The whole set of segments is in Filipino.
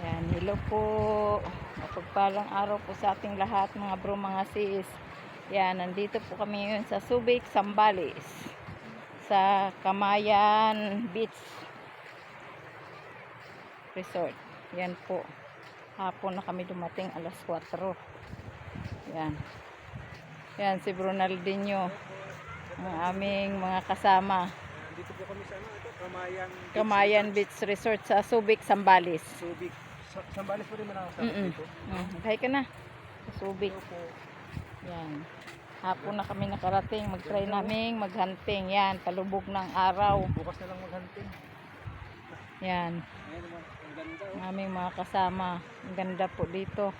Yan, hello po. Mapagpalang araw po sa ating lahat mga bro, mga sis. Yan, nandito po kami ngayon sa Subic, Zambales. Sa Camayan Beach Resort. Yan po. Hapon na kami dumating, alas 4. Yan. Yan si Bronaldinho. Ang aming mga kasama. Dito po kami sa Camayan Beach Resort sa Subic, Zambales. Subic. Zambales po rin manakaw dito. Kaya ka na. Sa Subic. Yan. Hapon na kami nakarating. Mag-try naming maghunting. Yan. Palubog ng araw. Bukas na lang maghunting. Yan. Ang ganda. Ang aming mga kasama. Ang ganda po dito.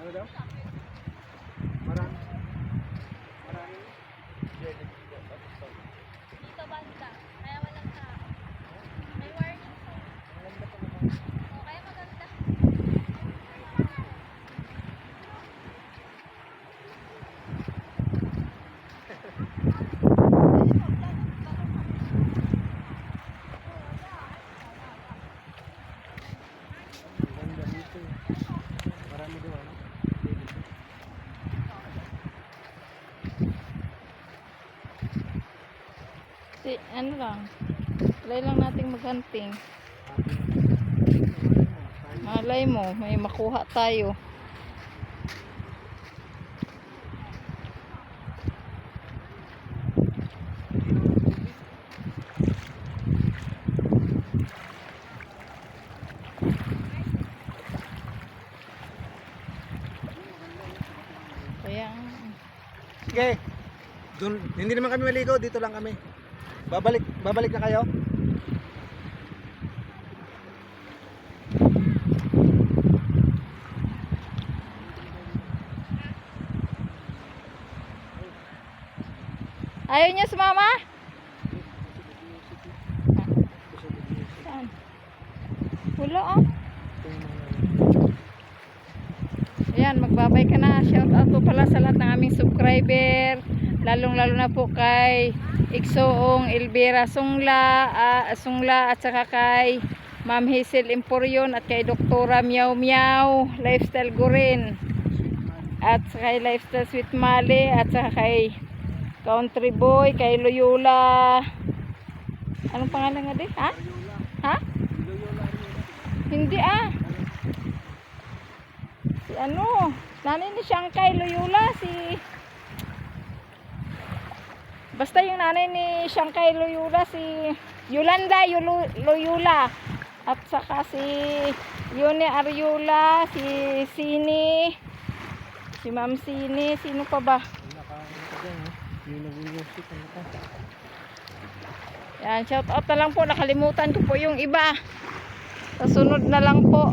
Ano daw? Marami. Dito banda, kaya walang tao. May warning po. O, kaya maganda. Ang ganda dito. Marami daw ano? Ano lang. Try lang nating maghunting. Malay mo, may makuha tayo. Kaya Sige. Dun, hindi naman kami maligo, dito lang kami. Babalik na kayo. ayaw niya sumama? Saan? Wala oh. Ayan, magbabay ka na. Shout out po pala sa lahat ng aming subscriber. Lalong-lalo na po kay Iksoong Elvira Sungla at saka kay Ma'am Hazel Emporion at kay Doktora Miao Miao Lifestyle Gurin at saka kay Lifestyle Sweet Mali at saka kay Country Boy, kay Loyola. Anong pangalan nga di? Ha? Ha? Hindi ah. Si ano? Nanay ni Shankay Loyola, basta yung nanay ni Shankay Loyola, si Yolanda Loyola. At saka si Yone Ariola, si Sini, si Ma'am Sini, sino pa ba? Yan, shout out na lang po. Nakalimutan ko po yung iba. Sa sunod na lang po.